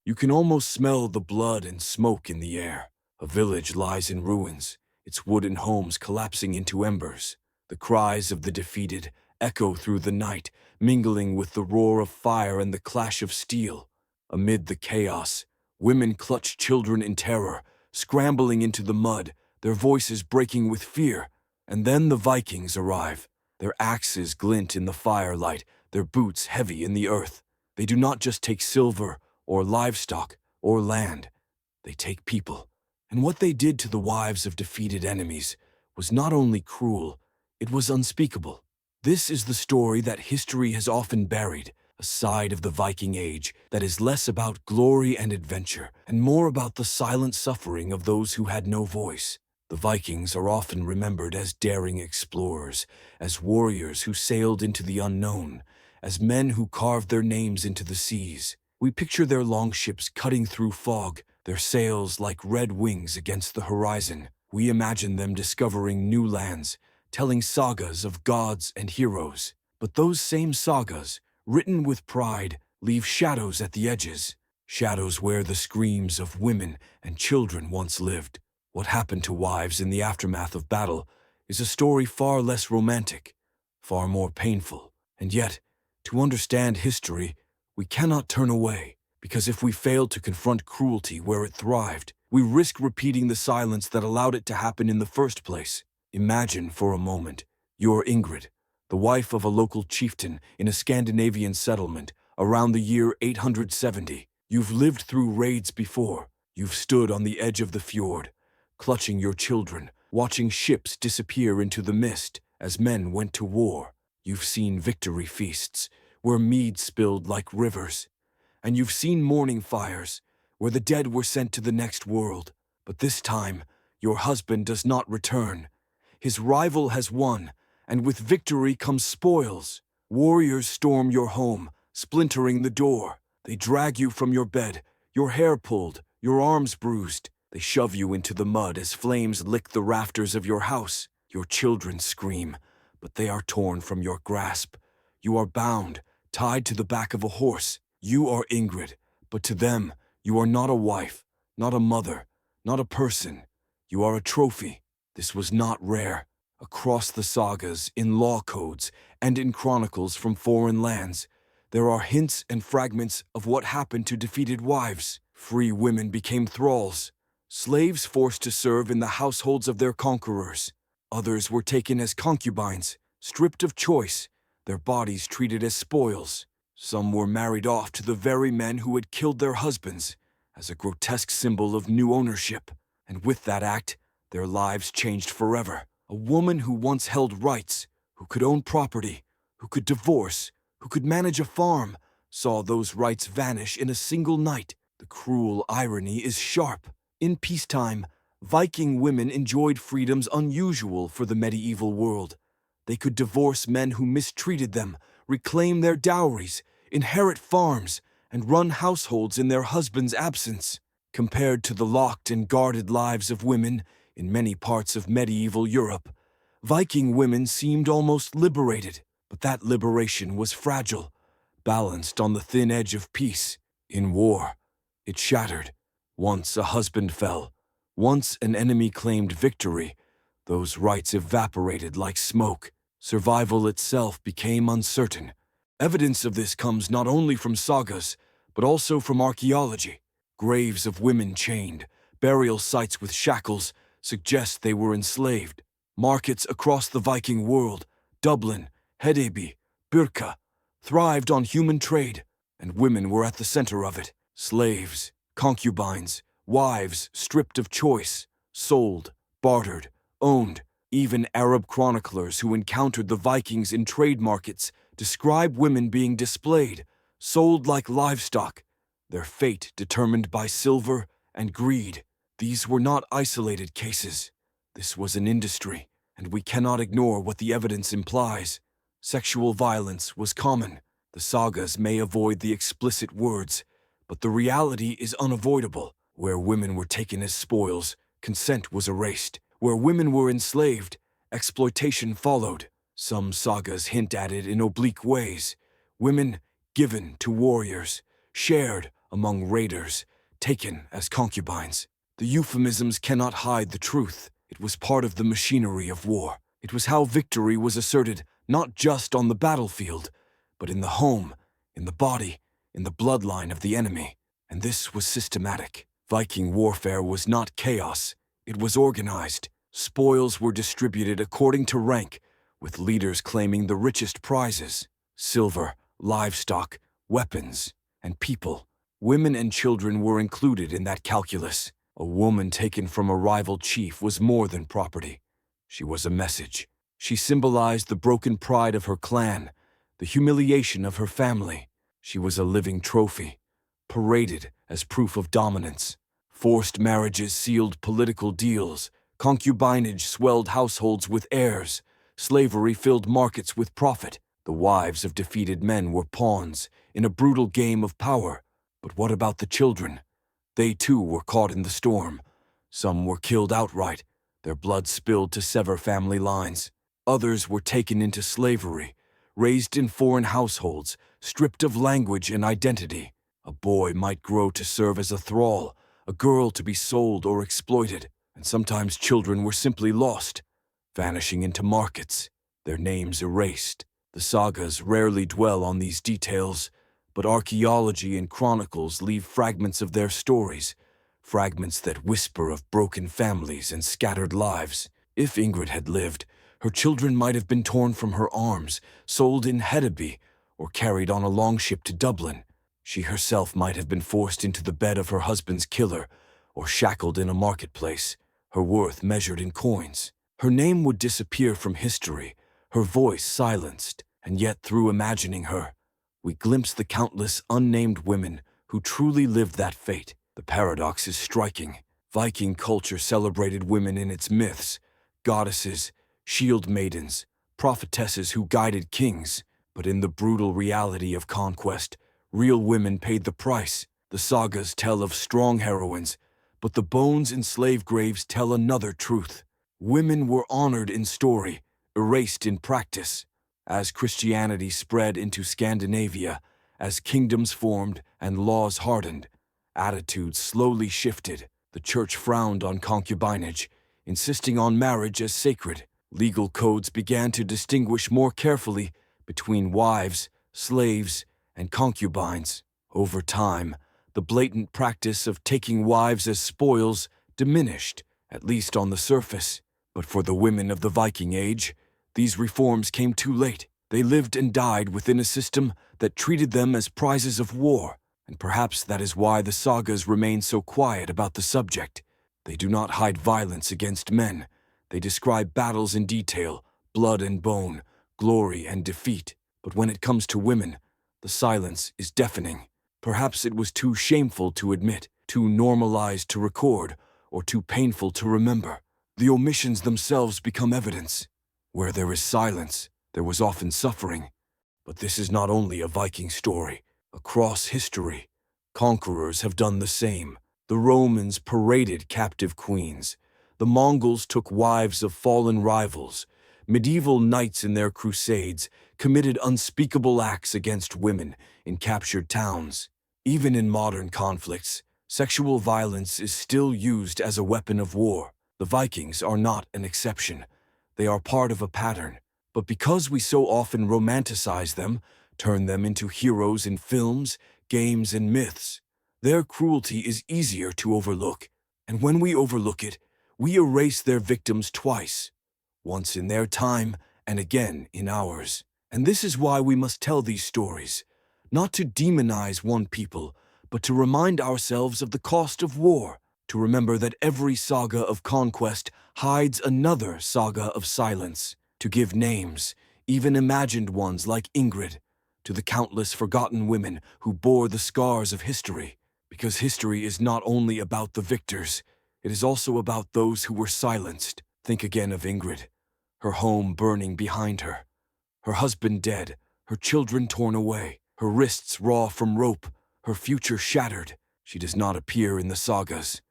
You can almost smell the blood and smoke in the air. A village lies in ruins, its wooden homes collapsing into embers. The cries of the defeated echo through the night, mingling with the roar of fire and the clash of steel. Amid the chaos, women clutch children in terror, scrambling into the mud, their voices breaking with fear. And then the Vikings arrive. Their axes glint in the firelight, their boots heavy in the earth. They do not just take silver or livestock or land. They take people. And what they did to the wives of defeated enemies was not only cruel, it was unspeakable. This is the story that history has often buried, a side of the Viking Age that is less about glory and adventure and more about the silent suffering of those who had no voice. The Vikings are often remembered as daring explorers, as warriors who sailed into the unknown, as men who carved their names into the seas. We picture their longships cutting through fog, their sails like red wings against the horizon. We imagine them discovering new lands, telling sagas of gods and heroes. But those same sagas, written with pride, leave shadows at the edges, shadows where the screams of women and children once lived. What happened to wives in the aftermath of battle is a story far less romantic, far more painful. And yet, to understand history, we cannot turn away, because if we fail to confront cruelty where it thrived, we risk repeating the silence that allowed it to happen in the first place. Imagine for a moment, you're Ingrid, the wife of a local chieftain in a Scandinavian settlement around the year 870. You've lived through raids before. You've stood on the edge of the fjord, clutching your children, watching ships disappear into the mist as men went to war. You've seen victory feasts, where mead spilled like rivers, and you've seen mourning fires, where the dead were sent to the next world. But this time, your husband does not return. His rival has won, and with victory comes spoils. Warriors storm your home, splintering the door. They drag you from your bed, your hair pulled, your arms bruised. They shove you into the mud as flames lick the rafters of your house. Your children scream, but they are torn from your grasp. You are bound, tied to the back of a horse. You are Ingrid, but to them, you are not a wife, not a mother, not a person. You are a trophy. This was not rare. Across the sagas, in law codes, and in chronicles from foreign lands, there are hints and fragments of what happened to defeated wives. Free women became thralls, slaves forced to serve in the households of their conquerors. Others were taken as concubines, stripped of choice, their bodies treated as spoils. Some were married off to the very men who had killed their husbands, as a grotesque symbol of new ownership. And with that act, their lives changed forever. A woman who once held rights, who could own property, who could divorce, who could manage a farm, saw those rights vanish in a single night. The cruel irony is sharp. In peacetime, Viking women enjoyed freedoms unusual for the medieval world. They could divorce men who mistreated them, reclaim their dowries, inherit farms, and run households in their husband's absence. Compared to the locked and guarded lives of women in many parts of medieval Europe, Viking women seemed almost liberated. But that liberation was fragile, balanced on the thin edge of peace. In war, it shattered. Once a husband fell, once an enemy claimed victory, those rights evaporated like smoke. Survival itself became uncertain. Evidence of this comes not only from sagas, but also from archaeology. Graves of women chained, burial sites with shackles, suggest they were enslaved. Markets across the Viking world, Dublin, Hedeby, Birka, thrived on human trade, and women were at the center of it. Slaves, concubines, wives stripped of choice, sold, bartered, owned. Even Arab chroniclers who encountered the Vikings in trade markets describe women being displayed, sold like livestock, their fate determined by silver and greed. These were not isolated cases. This was an industry, and we cannot ignore what the evidence implies. Sexual violence was common. The sagas may avoid the explicit words, but the reality is unavoidable. Where women were taken as spoils, consent was erased. Where women were enslaved, exploitation followed. Some sagas hint at it in oblique ways. Women given to warriors, shared among raiders, taken as concubines. The euphemisms cannot hide the truth. It was part of the machinery of war. It was how victory was asserted, not just on the battlefield, but in the home, in the body, in the bloodline of the enemy. And this was systematic. Viking warfare was not chaos. It was organized. Spoils were distributed according to rank, with leaders claiming the richest prizes: silver, livestock, weapons, and people. Women and children were included in that calculus. A woman taken from a rival chief was more than property. She was a message. She symbolized the broken pride of her clan, the humiliation of her family. She was a living trophy, paraded as proof of dominance. Forced marriages sealed political deals. Concubinage swelled households with heirs. Slavery filled markets with profit. The wives of defeated men were pawns in a brutal game of power. But what about the children? They too were caught in the storm. Some were killed outright, their blood spilled to sever family lines. Others were taken into slavery, raised in foreign households, stripped of language and identity. A boy might grow to serve as a thrall, a girl to be sold or exploited, and sometimes children were simply lost, vanishing into markets, their names erased. The sagas rarely dwell on these details, but archaeology and chronicles leave fragments of their stories, fragments that whisper of broken families and scattered lives. If Ingrid had lived, her children might have been torn from her arms, sold in Hedeby, or carried on a longship to Dublin. She herself might have been forced into the bed of her husband's killer, or shackled in a marketplace, her worth measured in coins. Her name would disappear from history, her voice silenced, and yet through imagining her, we glimpse the countless unnamed women who truly lived that fate. The paradox is striking. Viking culture celebrated women in its myths, goddesses, shield maidens, prophetesses who guided kings. But in the brutal reality of conquest, real women paid the price. The sagas tell of strong heroines, but the bones in slave graves tell another truth. Women were honored in story, erased in practice. As Christianity spread into Scandinavia, as kingdoms formed and laws hardened, attitudes slowly shifted. The church frowned on concubinage, insisting on marriage as sacred. Legal codes began to distinguish more carefully between wives, slaves, and concubines. Over time, the blatant practice of taking wives as spoils diminished, at least on the surface. But for the women of the Viking Age, these reforms came too late. They lived and died within a system that treated them as prizes of war, and perhaps that is why the sagas remain so quiet about the subject. They do not hide violence against men. They describe battles in detail, blood and bone, glory and defeat. But when it comes to women, the silence is deafening. Perhaps it was too shameful to admit, too normalized to record, or too painful to remember. The omissions themselves become evidence. Where there is silence, there was often suffering. But this is not only a Viking story. Across history, conquerors have done the same. The Romans paraded captive queens. The Mongols took wives of fallen rivals. Medieval knights in their crusades committed unspeakable acts against women in captured towns. Even in modern conflicts, sexual violence is still used as a weapon of war. The Vikings are not an exception. They are part of a pattern. But because we so often romanticize them, turn them into heroes in films, games, and myths, their cruelty is easier to overlook. And when we overlook it, we erase their victims twice, once in their time and again in ours. And this is why we must tell these stories, not to demonize one people, but to remind ourselves of the cost of war, to remember that every saga of conquest hides another saga of silence, to give names, even imagined ones like Ingrid, to the countless forgotten women who bore the scars of history. Because history is not only about the victors, it is also about those who were silenced. Think again of Ingrid, her home burning behind her, her husband dead, her children torn away, her wrists raw from rope, her future shattered. She does not appear in the sagas.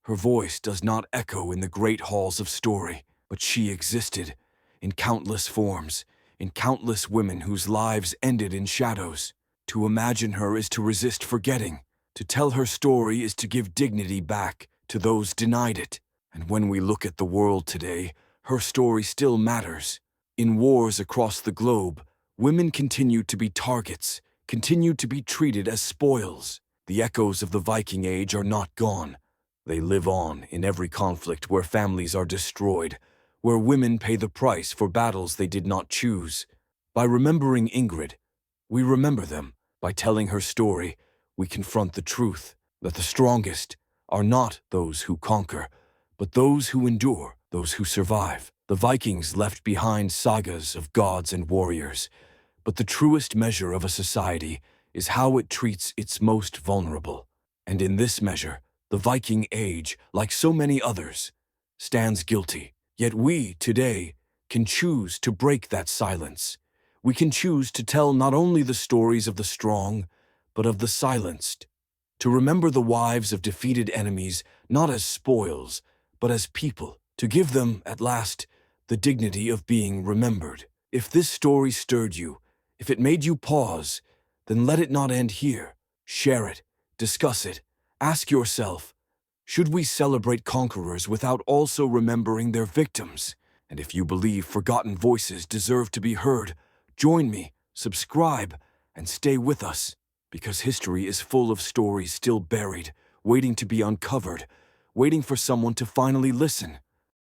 Her voice does not echo in the great halls of story, but she existed in countless forms, in countless women whose lives ended in shadows. To imagine her is to resist forgetting. To tell her story is to give dignity back to those denied it. And when we look at the world today, her story still matters. In wars across the globe, women continue to be targets, continue to be treated as spoils. The echoes of the Viking Age are not gone. They live on in every conflict where families are destroyed, where women pay the price for battles they did not choose. By remembering Ingrid, we remember them. By telling her story, we confront the truth that the strongest are not those who conquer, but those who endure, those who survive. The Vikings left behind sagas of gods and warriors, but the truest measure of a society is how it treats its most vulnerable. And in this measure, the Viking Age, like so many others, stands guilty. Yet we, today, can choose to break that silence. We can choose to tell not only the stories of the strong, but of the silenced. To remember the wives of defeated enemies not as spoils, but as people. To give them, at last, the dignity of being remembered. If this story stirred you, if it made you pause, then let it not end here. Share it, discuss it, ask yourself, should we celebrate conquerors without also remembering their victims? And if you believe forgotten voices deserve to be heard, join me, subscribe, and stay with us, because history is full of stories still buried, waiting to be uncovered, waiting for someone to finally listen.